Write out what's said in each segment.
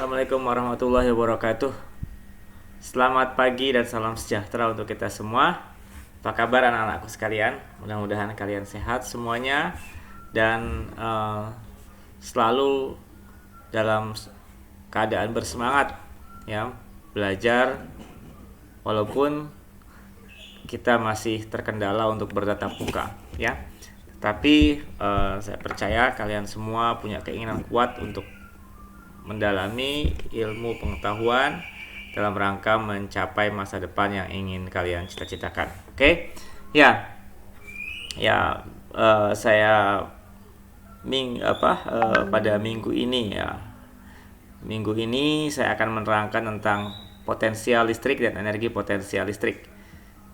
Assalamualaikum warahmatullahi wabarakatuh. Selamat pagi dan salam sejahtera untuk kita semua. Apa kabar anak-anakku sekalian? Mudah-mudahan kalian sehat semuanya dan selalu dalam keadaan bersemangat ya, belajar walaupun kita masih terkendala untuk bertatap muka ya. Tapi saya percaya kalian semua punya keinginan kuat untuk mendalami ilmu pengetahuan dalam rangka mencapai masa depan yang ingin kalian cita-citakan. Oke? Ya. Saya pada minggu ini ya. Minggu ini saya akan menerangkan tentang potensial listrik dan energi potensial listrik.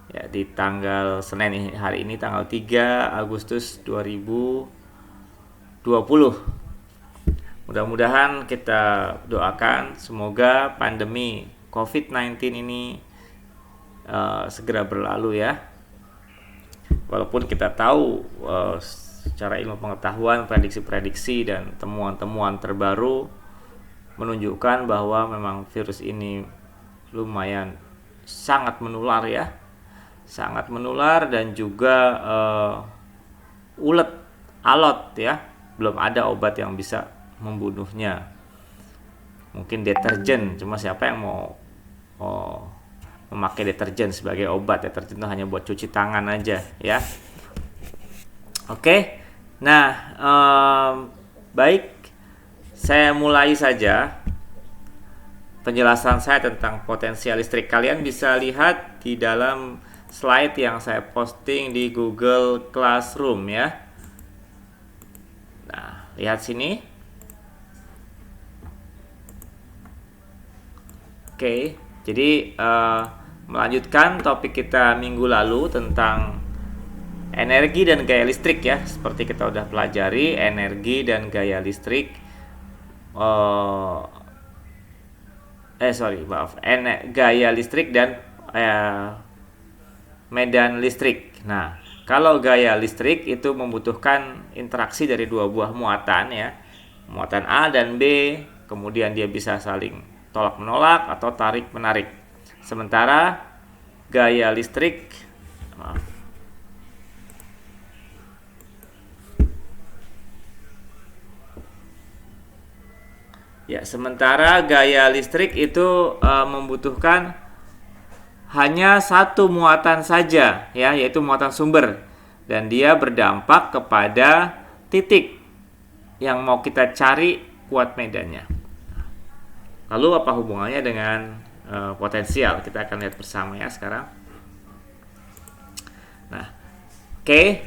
Ya, di tanggal Senin hari ini tanggal 3 Agustus 2020. Mudah-mudahan kita doakan semoga pandemi COVID-19 ini segera berlalu ya. Walaupun kita tahu secara ilmu pengetahuan, prediksi-prediksi dan temuan-temuan terbaru menunjukkan bahwa memang virus ini lumayan sangat menular ya. Sangat menular dan juga ulet, alot ya. Belum ada obat yang bisa membunuhnya. Mungkin deterjen, cuma siapa yang mau memakai deterjen sebagai obat? Deterjen itu hanya buat cuci tangan aja ya. Oke. Nah, baik, saya mulai saja penjelasan saya tentang potensial listrik. Kalian bisa lihat di dalam slide yang saya posting di Google Classroom ya. Nah, lihat sini. Oke, jadi melanjutkan topik kita minggu lalu tentang energi dan gaya listrik ya. Seperti kita udah pelajari energi dan gaya listrik. Gaya listrik dan medan listrik. Nah, kalau gaya listrik itu membutuhkan interaksi dari dua buah muatan ya. Muatan A dan B, kemudian dia bisa saling tolak menolak atau tarik menarik. Sementara gaya listrik itu membutuhkan hanya satu muatan saja ya, yaitu muatan sumber, dan dia berdampak kepada titik yang mau kita cari kuat medannya. Lalu apa hubungannya dengan potensial? Kita akan lihat bersama ya sekarang. Nah, oke.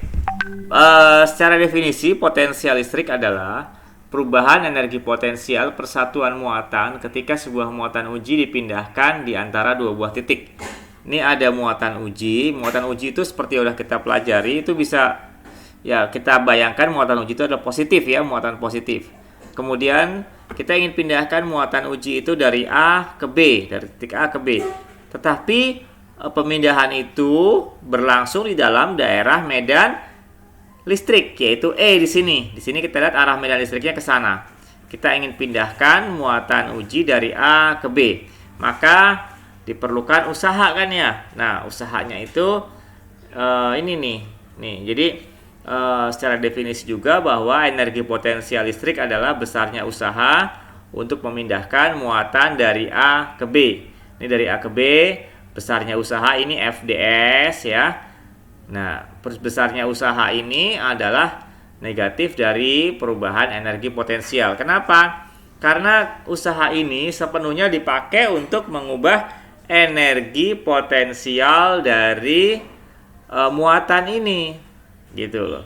Secara definisi, potensial listrik adalah perubahan energi potensial persatuan muatan ketika sebuah muatan uji dipindahkan di antara dua buah titik. Ini ada muatan uji. Muatan uji itu seperti udah kita pelajari, itu bisa ya kita bayangkan muatan uji itu adalah positif ya, muatan positif. Kemudian kita ingin pindahkan muatan uji itu dari A ke B, dari titik A ke B. Tetapi pemindahan itu berlangsung di dalam daerah medan listrik, yaitu E di sini. Di sini kita lihat arah medan listriknya ke sana. Kita ingin pindahkan muatan uji dari A ke B. Maka diperlukan usaha kan ya. Nah, usahanya itu ini nih. Jadi secara definisi juga bahwa energi potensial listrik adalah besarnya usaha untuk memindahkan muatan dari A ke B. Ini dari A ke B, besarnya usaha ini FDS ya. Nah, besarnya usaha ini adalah negatif dari perubahan energi potensial. Kenapa? Karena usaha ini sepenuhnya dipakai untuk mengubah energi potensial dari muatan ini. Gitu loh.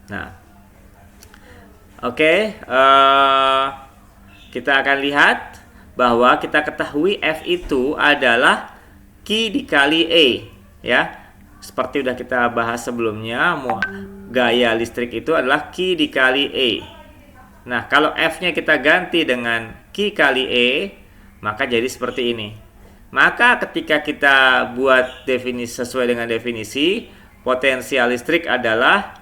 Nah, oke, kita akan lihat bahwa kita ketahui F itu adalah Q dikali E ya. Seperti udah kita bahas sebelumnya, gaya listrik itu adalah Q dikali E. Nah, kalau F-nya kita ganti dengan Q kali E, maka jadi seperti ini. Maka ketika kita buat definisi sesuai dengan definisi, potensial listrik adalah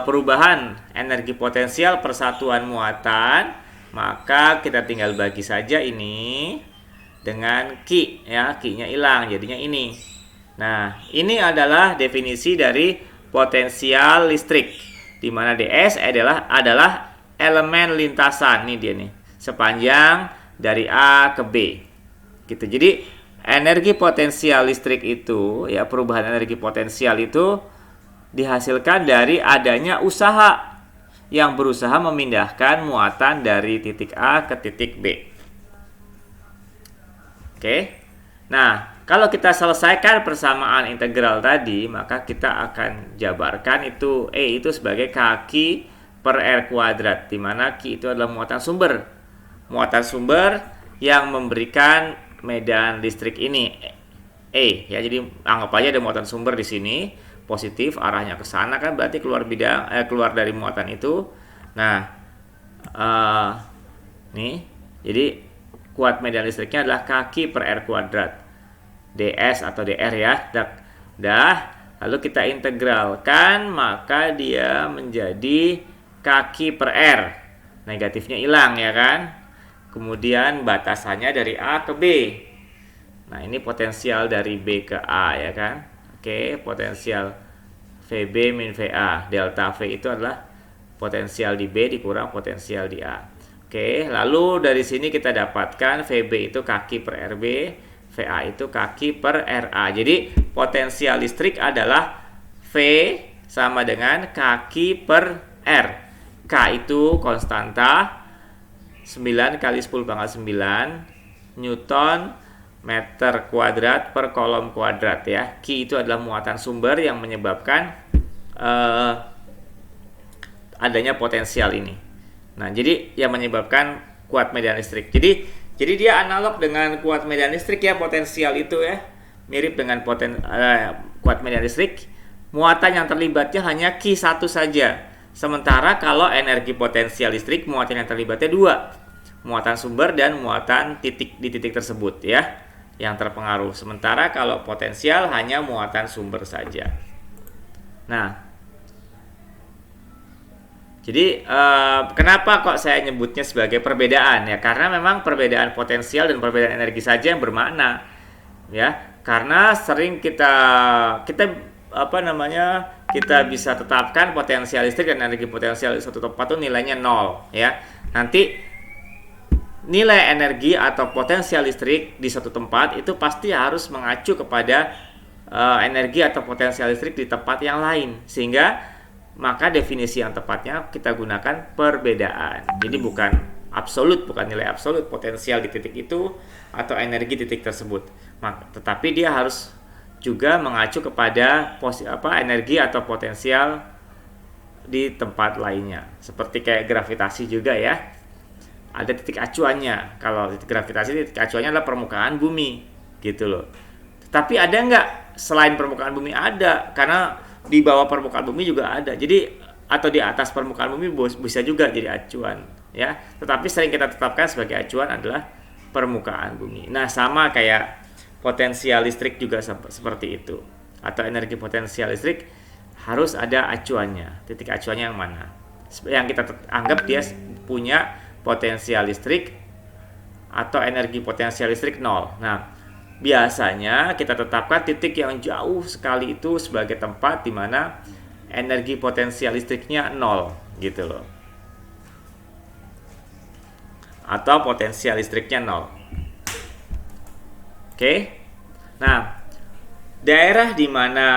perubahan energi potensial persatuan muatan, maka kita tinggal bagi saja ini dengan Q, ya, Q-nya hilang, jadinya ini. Nah, ini adalah definisi dari potensial listrik, di mana DS adalah elemen lintasan, nih dia nih, sepanjang dari A ke B. Gitu. Jadi, energi potensial listrik itu, ya, perubahan energi potensial itu dihasilkan dari adanya usaha yang berusaha memindahkan muatan dari titik A ke titik B. Oke. Nah, kalau kita selesaikan persamaan integral tadi, maka kita akan jabarkan itu E itu sebagai kaki per R kuadrat, di mana Q itu adalah muatan sumber. Muatan sumber yang memberikan medan listrik ini E, ya. Jadi anggap aja ada muatan sumber di sini, positif, arahnya ke sana, kan berarti keluar dari muatan itu. Nah, nih, jadi kuat medan listriknya adalah kaki per R kuadrat, DS atau DR, ya. Lalu kita integralkan, maka dia menjadi kaki per R, negatifnya hilang, ya kan. Kemudian batasannya dari A ke B. Nah, ini potensial dari B ke A, ya kan. Oke, potensial VB min VA. Delta V itu adalah potensial di B dikurang potensial di A. Oke, lalu dari sini kita dapatkan VB itu kaki per RB, VA itu kaki per RA. Jadi potensial listrik adalah V sama dengan kaki per R. K itu konstanta 9 kali 10 pangkat 9 Newton meter kuadrat per kolom kuadrat, ya. Q itu adalah muatan sumber yang menyebabkan adanya potensial ini. Nah, jadi yang menyebabkan kuat medan listrik. Jadi dia analog dengan kuat medan listrik, ya, potensial itu, ya. Mirip dengan kuat medan listrik. Muatan yang terlibatnya hanya Q1 saja. Sementara kalau energi potensial listrik, muatan yang terlibatnya 2. Muatan sumber dan muatan di titik tersebut, ya, yang terpengaruh. Sementara kalau potensial hanya muatan sumber saja. Nah, jadi kenapa kok saya nyebutnya sebagai perbedaan, ya? Karena memang perbedaan potensial dan perbedaan energi saja yang bermakna, ya. Karena sering kita bisa tetapkan potensial listrik dan energi potensial di suatu tempat itu nilainya 0, ya. Nanti nilai energi atau potensial listrik di suatu tempat itu pasti harus mengacu kepada energi atau potensial listrik di tempat yang lain, sehingga maka definisi yang tepatnya kita gunakan perbedaan. Jadi bukan absolut, bukan nilai absolut potensial di titik itu atau energi titik tersebut, tetapi dia harus juga mengacu kepada energi atau potensial di tempat lainnya. Seperti kayak gravitasi juga, ya. Ada titik acuannya. Kalau titik gravitasi, titik acuannya adalah permukaan bumi, gitu loh. Tapi ada nggak selain permukaan bumi? Ada, karena di bawah permukaan bumi juga ada. Jadi atau di atas permukaan bumi bisa juga jadi acuan, ya. Tetapi sering kita tetapkan sebagai acuan adalah permukaan bumi. Nah, sama kayak potensial listrik juga seperti itu. Atau energi potensial listrik harus ada acuannya. Titik acuannya yang mana? Yang kita anggap dia punya potensial listrik atau energi potensial listrik 0. Nah, biasanya kita tetapkan titik yang jauh sekali itu sebagai tempat di mana energi potensial listriknya 0, gitu loh. Atau potensial listriknya 0. Oke. Nah, daerah di mana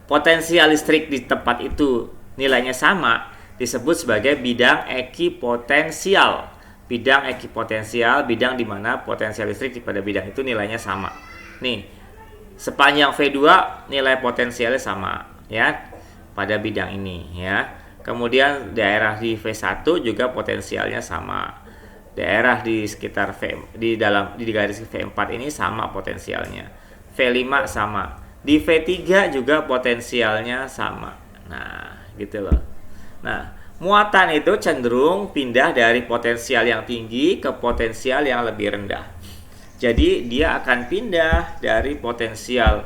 potensial listrik di tempat itu nilainya sama disebut sebagai bidang ekipotensial. Bidang ekipotensial, bidang di mana potensial listrik pada bidang itu nilainya sama. Nih, sepanjang V2 nilai potensialnya sama, ya, pada bidang ini, ya. Kemudian daerah di V1 juga potensialnya sama. Daerah di sekitar di garis V4 ini sama potensialnya. V5 sama. Di V3 juga potensialnya sama. Nah, gitu loh. Nah, muatan itu cenderung pindah dari potensial yang tinggi ke potensial yang lebih rendah. Jadi dia akan pindah dari potensial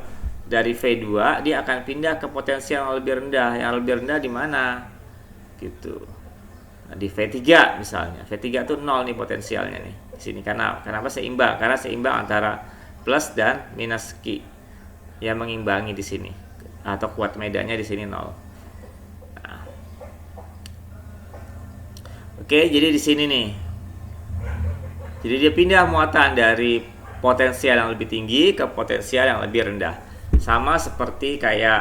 dari V2 dia akan pindah ke potensial yang lebih rendah. Yang lebih rendah di mana? Gitu. Nah, di V3 misalnya. V3 tuh 0 nih potensialnya nih. Di sini kenapa seimbang? Karena seimbang antara plus dan minus Q. Yang mengimbangi di sini. Atau kuat medannya di sini 0. Nah. Oke, jadi di sini nih. Jadi dia pindah muatan dari potensial yang lebih tinggi ke potensial yang lebih rendah. Sama seperti kayak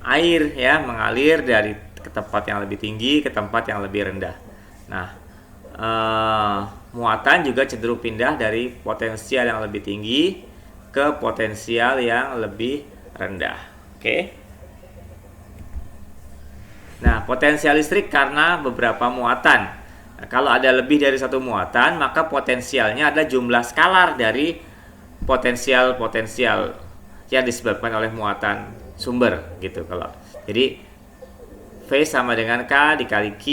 air ya, mengalir dari ke tempat yang lebih tinggi ke tempat yang lebih rendah. Nah, muatan juga cenderung pindah dari potensial yang lebih tinggi ke potensial yang lebih rendah. Oke. Nah, potensial listrik karena beberapa muatan. Nah, kalau ada lebih dari satu muatan, maka potensialnya adalah jumlah skalar dari potensial yang disebabkan oleh muatan sumber gitu. Kalau jadi V sama dengan K dikali Q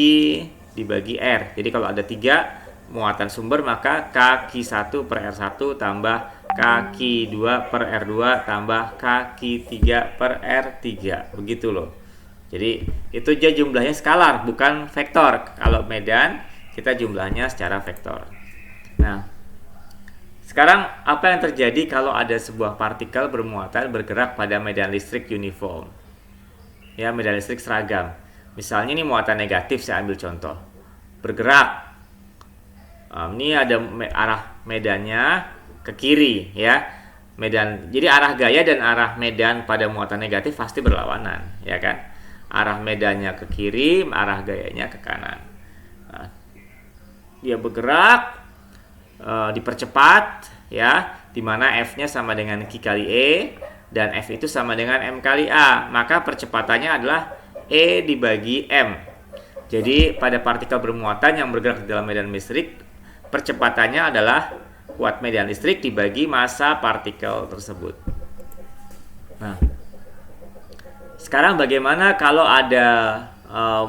dibagi R. Jadi kalau ada 3 muatan sumber, maka K-Q1 per R1 tambah K-Q2 per R2 tambah K-Q3 per R3. Begitu loh. Jadi itu aja jumlahnya skalar, bukan vektor. Kalau medan kita jumlahnya secara vektor. Nah, sekarang apa yang terjadi kalau ada sebuah partikel bermuatan bergerak pada medan listrik uniform? Ya, medan listrik seragam. Misalnya ini muatan negatif, saya ambil contoh. Bergerak. Ini ada arah medannya ke kiri ya. Jadi arah gaya dan arah medan pada muatan negatif pasti berlawanan, ya kan? Arah medannya ke kiri, arah gayanya ke kanan. Nah, dia bergerak, dipercepat ya, dimana F-nya sama dengan Q kali E dan F itu sama dengan M kali A, maka percepatannya adalah E dibagi M. Jadi pada partikel bermuatan yang bergerak di dalam medan listrik, percepatannya adalah kuat medan listrik dibagi massa partikel tersebut. Nah, sekarang bagaimana kalau ada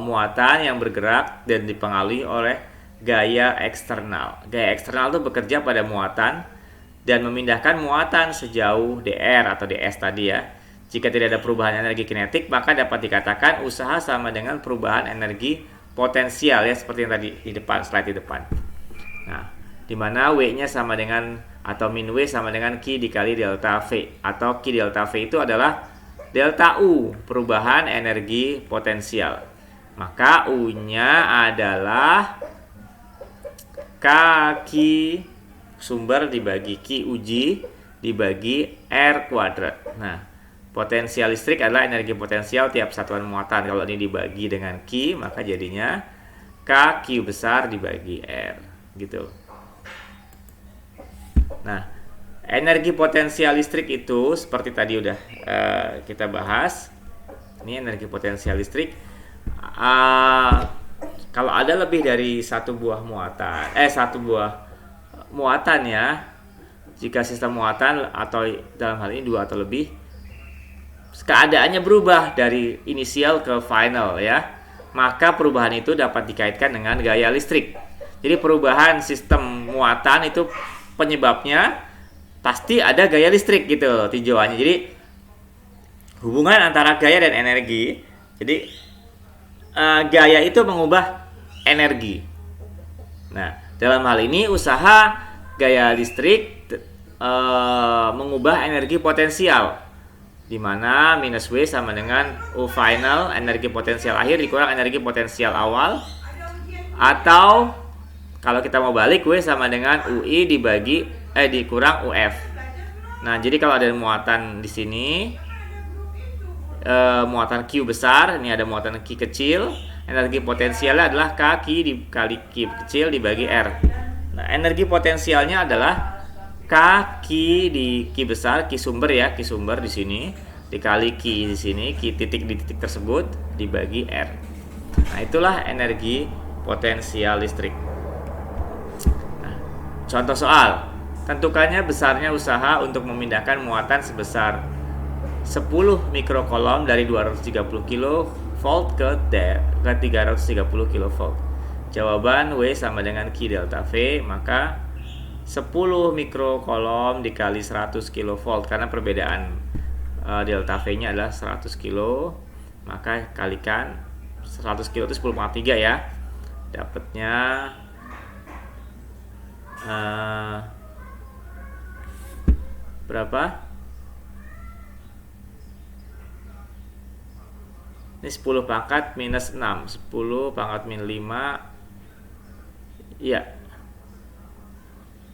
muatan yang bergerak dan dipengaruhi oleh gaya eksternal? Gaya eksternal itu bekerja pada muatan dan memindahkan muatan sejauh dr atau ds tadi ya. Jika tidak ada perubahan energi kinetik, maka dapat dikatakan usaha sama dengan perubahan energi potensial ya, seperti yang tadi di depan, slide di depan. Nah, di mana W-nya sama dengan atau min W sama dengan Q dikali delta V, atau Q delta V itu adalah delta U, perubahan energi potensial. Maka U-nya adalah K Q sumber dibagi Q uji dibagi R kuadrat. Nah, potensial listrik adalah energi potensial tiap satuan muatan. Kalau ini dibagi dengan Q, maka jadinya K Q besar dibagi R, gitu. Nah, energi potensial listrik itu seperti tadi udah kita bahas. Ini energi potensial listrik. Kalau ada lebih dari satu buah muatan ya. Jika sistem muatan atau dalam hal ini 2 atau lebih, keadaannya berubah dari inisial ke final ya, maka perubahan itu dapat dikaitkan dengan gaya listrik. Jadi perubahan sistem muatan itu penyebabnya pasti ada gaya listrik gitu tinjauannya. Jadi hubungan antara gaya dan energi. Jadi gaya itu mengubah energi. Nah, dalam hal ini usaha gaya listrik mengubah energi potensial, di mana minus W sama dengan U final, energi potensial akhir dikurang energi potensial awal, atau kalau kita mau balik, W sama dengan UI dikurang UF. Nah, jadi kalau ada muatan di sini, muatan Q besar, ini ada muatan Q kecil, energi potensialnya adalah K Q dikali Q kecil dibagi R. Nah, energi potensialnya adalah K Q di Q besar, Q sumber ya, Q sumber di sini dikali Q di sini, Q titik di titik tersebut dibagi R. Nah, itulah energi potensial listrik. Contoh soal, tentukannya besarnya usaha untuk memindahkan muatan sebesar 10 mikrokolom dari 230 kV ke 330 kV. Jawaban W sama dengan Q delta V, maka 10 mikrokolom dikali 100 kV karena perbedaan delta V-nya adalah 100 kilo, maka kalikan 100 kilo itu 10,3 ya. Dapatnya berapa? Ini 10 pangkat minus 6, 10 pangkat min 5, iya,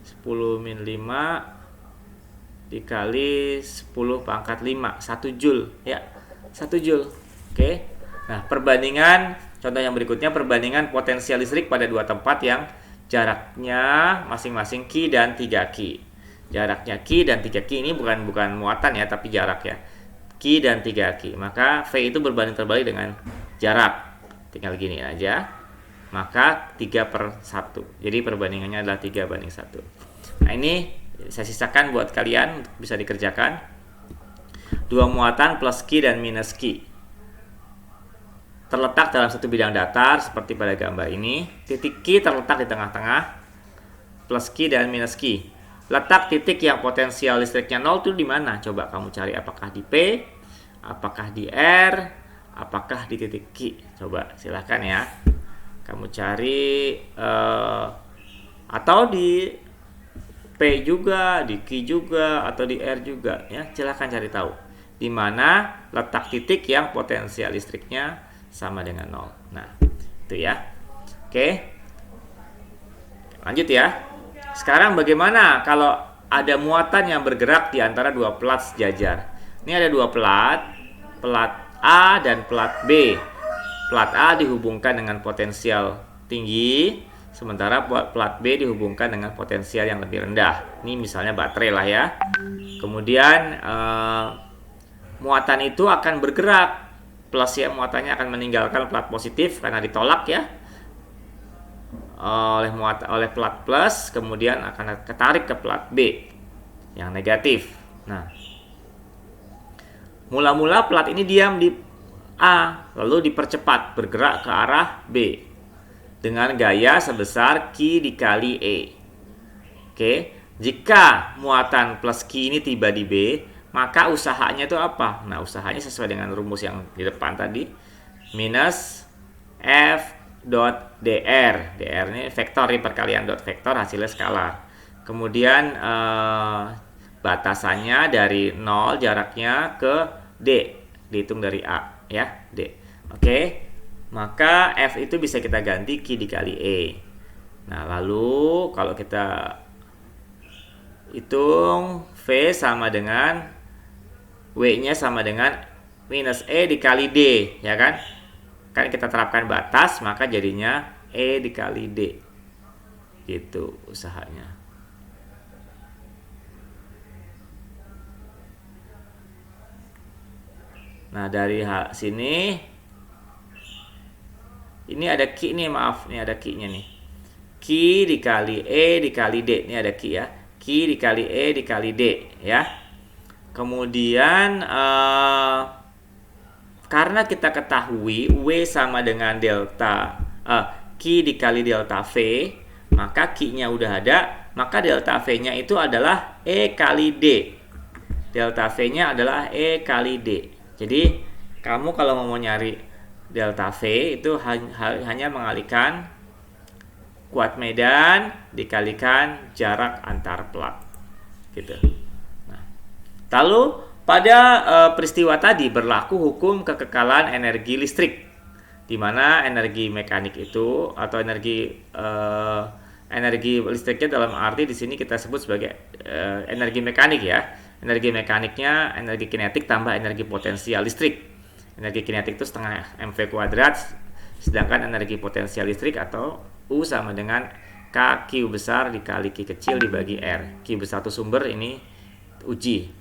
10 min 5 dikali 10 pangkat 5, 1 Joule ya, 1 Joule. Oke. Nah, perbandingan contoh yang berikutnya, perbandingan potensial listrik pada dua tempat yang jaraknya masing-masing Q dan 3Q. Jaraknya Q dan 3Q ini bukan muatan ya, tapi jarak ya. Q dan 3Q. Maka V itu berbanding terbalik dengan jarak. Tinggal gini aja. Maka 3/1. Jadi perbandingannya adalah 3/1. Nah, ini saya sisakan buat kalian untuk bisa dikerjakan. Dua muatan plus Q dan minus Q terletak dalam satu bidang datar seperti pada gambar ini. Titik Q terletak di tengah-tengah, plus Q dan minus Q. Letak titik yang potensial listriknya 0 itu di mana? Coba kamu cari, apakah di P, apakah di R, apakah di titik Q. Coba silahkan ya. Kamu cari atau di P juga, di Q juga, atau di R juga ya. Silahkan cari tahu di mana letak titik yang potensial listriknya sama dengan 0. Nah, itu ya. Oke. Lanjut ya. Sekarang bagaimana kalau ada muatan yang bergerak di antara dua plat sejajar? Ini ada dua plat A dan plat B. Plat A dihubungkan dengan potensial tinggi, sementara plat B dihubungkan dengan potensial yang lebih rendah. Ini misalnya baterai lah ya. Kemudian muatan itu akan bergerak. Plus ya, muatannya akan meninggalkan plat positif karena ditolak ya oleh plat plus, kemudian akan ketarik ke plat B yang negatif. Nah, mula-mula plat ini diam di A, lalu dipercepat bergerak ke arah B dengan gaya sebesar Q dikali E. Oke, jika muatan plus Q ini tiba di B, maka usahanya itu apa? Nah, usahanya sesuai dengan rumus yang di depan tadi. Minus F dot DR. DR ini vektor, ini perkalian dot vektor, hasilnya skalar. Kemudian batasannya dari 0 jaraknya ke D. Dihitung dari A ya, D. Oke. Maka F itu bisa kita ganti Q dikali E. Nah, lalu kalau kita hitung V sama dengan W-nya sama dengan minus E dikali D, ya kan? Kan kita terapkan batas, maka jadinya E dikali D. Gitu usahanya. Nah, dari sini ini ada Q nih, maaf, ini ada Q-nya nih. Q dikali E dikali D. Ini ada Q ya. Q dikali E dikali D, ya. Kemudian karena kita ketahui W sama dengan delta Q dikali delta V, maka Q-nya udah ada, maka delta V-nya itu adalah E kali D. Delta V-nya adalah E kali D. Jadi kamu kalau mau nyari delta V itu hanya mengalihkan kuat medan dikalikan jarak antar plat. Gitu. Lalu pada peristiwa tadi berlaku hukum kekekalan energi listrik, di mana energi mekanik itu atau energi listriknya dalam arti di sini kita sebut sebagai energi mekanik ya. Energi mekaniknya energi kinetik tambah energi potensial listrik. Energi kinetik itu setengah mv kuadrat, sedangkan energi potensial listrik atau U sama dengan K Q besar dikali Q kecil dibagi R. Q besar itu sumber, ini uji.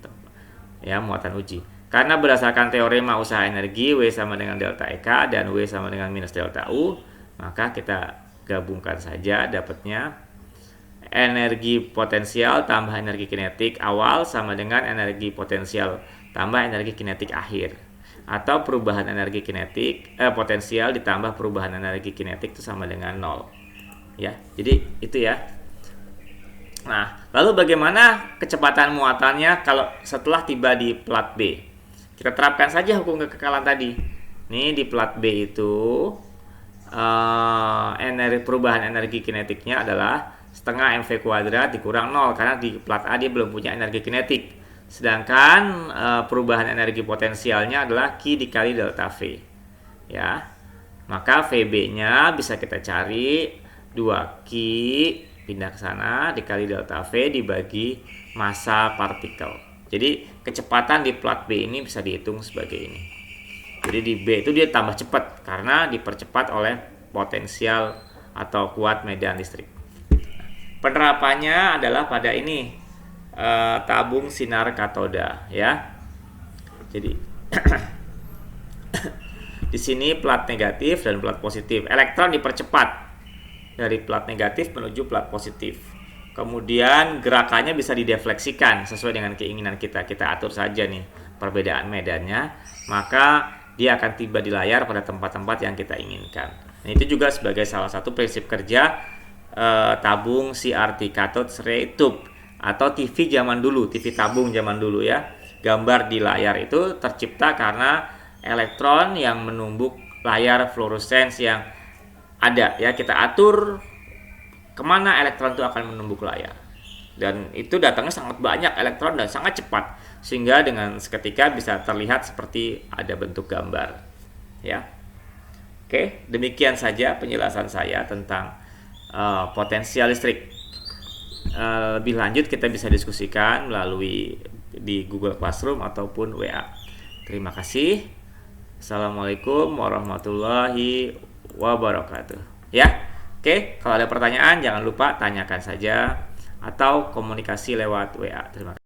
Ya, muatan uji. Karena berdasarkan teorema usaha energi W sama dengan delta EK dan W sama dengan minus delta U, maka kita gabungkan saja, dapatnya energi potensial tambah energi kinetik awal sama dengan energi potensial tambah energi kinetik akhir, atau perubahan energi kinetik potensial ditambah perubahan energi kinetik itu sama dengan 0 ya. Jadi itu ya. Nah, lalu bagaimana kecepatan muatannya kalau setelah tiba di plat B? Kita terapkan saja hukum kekekalan tadi. Nih di plat B itu perubahan energi kinetiknya adalah setengah mv kuadrat dikurang 0, karena di plat A dia belum punya energi kinetik. Sedangkan perubahan energi potensialnya adalah Q dikali delta V. Ya. Maka VB-nya bisa kita cari 2Q pindah ke sana dikali delta V dibagi massa partikel. Jadi kecepatan di plat B ini bisa dihitung sebagai ini. Jadi di B itu dia tambah cepat karena dipercepat oleh potensial atau kuat medan listrik. Penerapannya adalah pada ini tabung sinar katoda ya. Jadi di sini plat negatif dan plat positif. Elektron dipercepat dari plat negatif menuju plat positif. Kemudian gerakannya bisa didefleksikan sesuai dengan keinginan kita. Kita atur saja nih perbedaan medannya, maka dia akan tiba di layar pada tempat-tempat yang kita inginkan. Nah, itu juga sebagai salah satu prinsip kerja tabung CRT cathode ray tube atau TV zaman dulu, TV tabung zaman dulu ya. Gambar di layar itu tercipta karena elektron yang menumbuk layar fluorescence yang ada ya. Kita atur kemana elektron itu akan menumbuk layar, dan itu datangnya sangat banyak elektron dan sangat cepat sehingga dengan seketika bisa terlihat seperti ada bentuk gambar ya. Oke, demikian saja penjelasan saya tentang potensial listrik. Lebih lanjut kita bisa diskusikan melalui di Google Classroom ataupun WA. Terima kasih. Assalamualaikum warahmatullahi wabarakatuh. Ya, oke. Kalau ada pertanyaan jangan lupa tanyakan saja atau komunikasi lewat WA. Terima kasih.